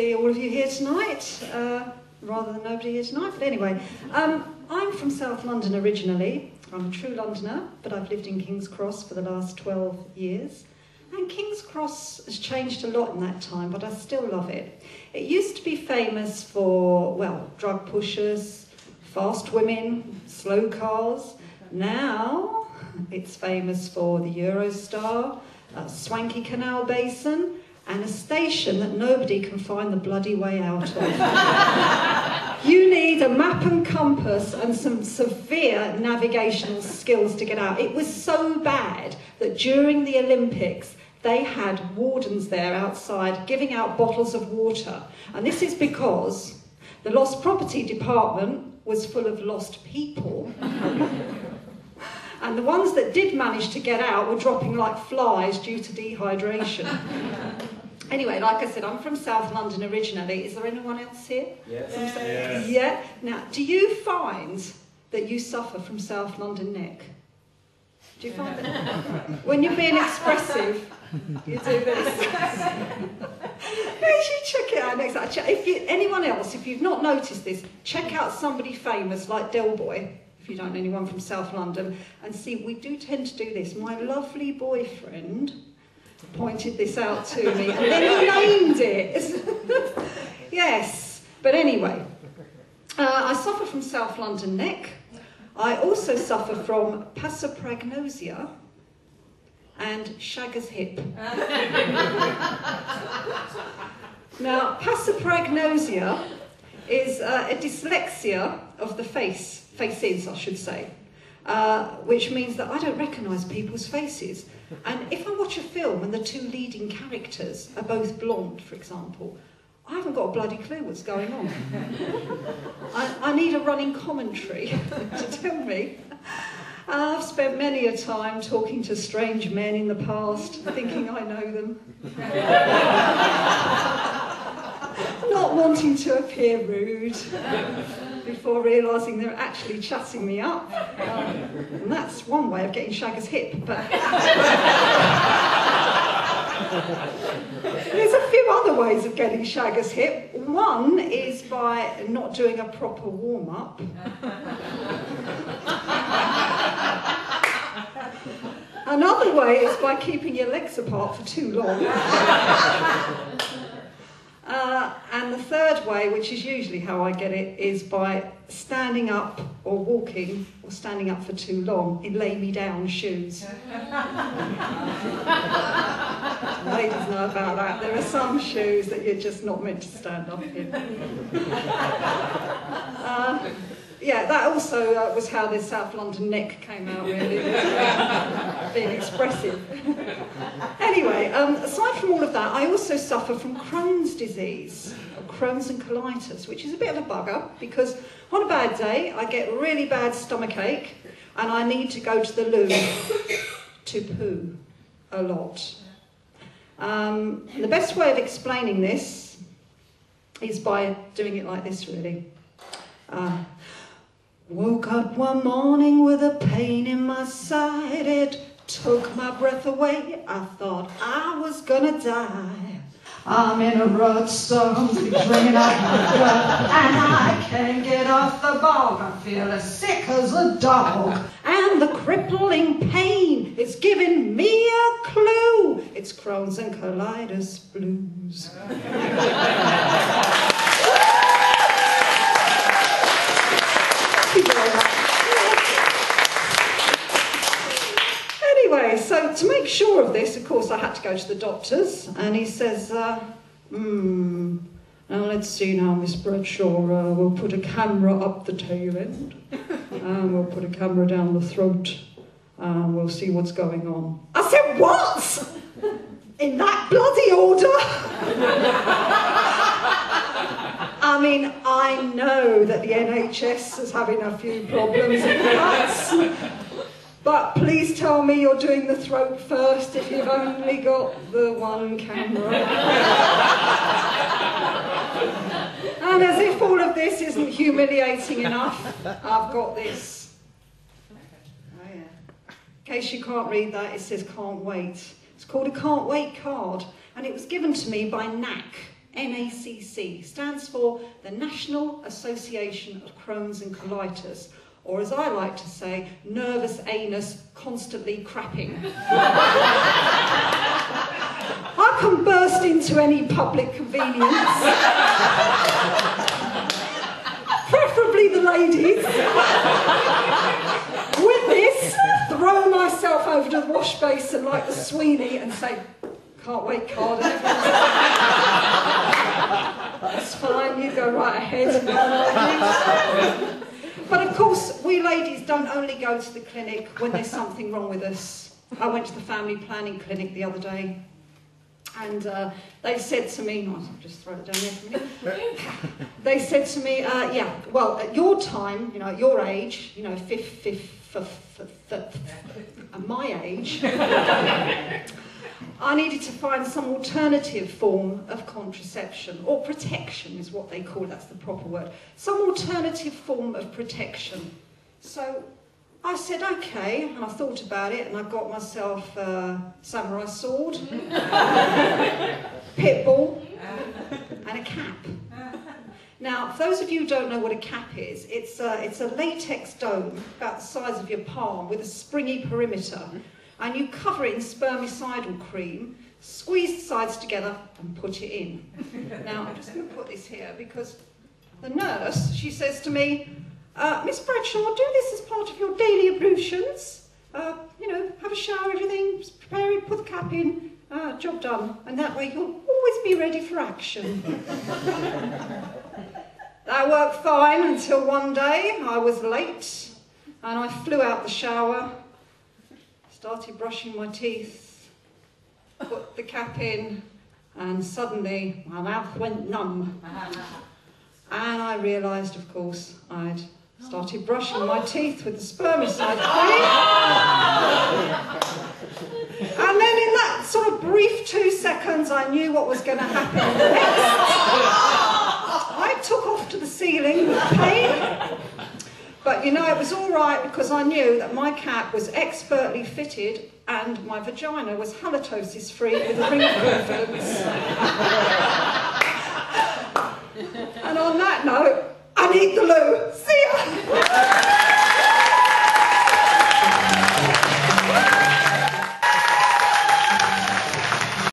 see all of you here tonight, rather than nobody here tonight, but anyway. I'm from South London originally. I'm a true Londoner, but I've lived in King's Cross for the last 12 years. And King's Cross has changed a lot in that time, but I still love it. It used to be famous for, well, drug pushers, fast women, slow cars. Now it's famous for the Eurostar, a swanky canal basin, and a station that nobody can find the bloody way out of. You need a map and compass and some severe navigational skills to get out. It was so bad that during the Olympics, they had wardens there outside giving out bottles of water. And this is because the Lost Property Department was full of lost people. And the ones that did manage to get out were dropping like flies due to dehydration. Anyway, like I said, I'm from South London originally. Is there anyone else here? Yes. Yes. Yeah? Now, do you find that you suffer from South London neck? Do you find that? When you're being expressive, you do this. You should check it out next time. Anyone else, if you've not noticed this, check out somebody famous like Del Boy, if you don't know anyone from South London, and see, we do tend to do this. My lovely boyfriend pointed this out to me, and then he named it. Yes, but anyway, I suffer from South London neck. I also suffer from pasopragnosia and shagger's hip. Now, pasopragnosia is a dyslexia of the faces, I should say, which means that I don't recognise people's faces. And if I watch a film and the two leading characters are both blonde, for example, I haven't got a bloody clue what's going on. I need a running commentary to tell me. I've spent many a time talking to strange men in the past, thinking I know them. Not wanting to appear rude, before realising they're actually chatting me up. And that's one way of getting shagger's hip. But there's a few other ways of getting shagger's hip. One is by not doing a proper warm-up. Another way is by keeping your legs apart for too long. And the third way, which is usually how I get it, is by standing up or walking or standing up for too long in lay-me-down shoes. Ladies know about that. There are some shoes that you're just not meant to stand up in. Yeah, that also was how the South London neck came out, really, being expressive. Anyway, aside from all of that, I also suffer from Crohn's disease, or Crohn's and colitis, which is a bit of a bugger, because on a bad day, I get really bad stomachache, and I need to go to the loo to poo a lot. The best way of explaining this is by doing it like this, really. Woke up one morning with a pain in my side. It took my breath away. I thought I was gonna die. I'm in a rut, so I'm draining out my blood, and I can't get off the bog. I feel as sick as a dog, and the crippling pain is giving me a clue. It's Crohn's and colitis blues. Anyway, so to make sure of this, of course, I had to go to the doctors, and he says, now let's see now, Miss Bradshaw, we'll put a camera up the tail end, and we'll put a camera down the throat, and we'll see what's going on. I said, what? In that bloody order? I mean, I know that the NHS is having a few problems in cuts, but please tell me you're doing the throat first if you've only got the one camera. And as if all of this isn't humiliating enough, I've got this. Oh yeah. In case you can't read that, it says can't wait. It's called a can't wait card, and it was given to me by NAC, NACC, stands for the National Association of Crohn's and Colitis, or as I like to say, nervous anus constantly crapping. I can burst into any public convenience, preferably the ladies, with this, throw myself over to the wash basin like the Sweeney and say, "Can't wait, Cardiff." That's fine, you go right ahead. But of course, we ladies don't only go to the clinic when there's something wrong with us. I went to the family planning clinic the other day, and they said to me, I'll just throw it down there for a minute. They said to me, yeah, well, at your time, at your age, at my age, I needed to find some alternative form of contraception, or protection is what they call it, that's the proper word. Some alternative form of protection. So I said, okay, and I thought about it, and I got myself a samurai sword, pit bull, and a cap. Now, for those of you who don't know what a cap is, it's a latex dome about the size of your palm with a springy perimeter, and you cover it in spermicidal cream, squeeze the sides together, and put it in. Now, I'm just going to put this here because the nurse, she says to me, "Miss Bradshaw, do this as part of your daily ablutions. Have a shower, everything, prepare it, put the cap in, job done. And that way you'll always be ready for action." That worked fine until one day I was late and I flew out the shower, started brushing my teeth, put the cap in, and suddenly my mouth went numb. And I realised, of course, I'd started brushing my teeth with the spermicide cream. And then in that sort of brief 2 seconds, I knew what was going to happen next. I took off to the ceiling with pain. But it was all right because I knew that my cap was expertly fitted and my vagina was halitosis free with a ring of confidence.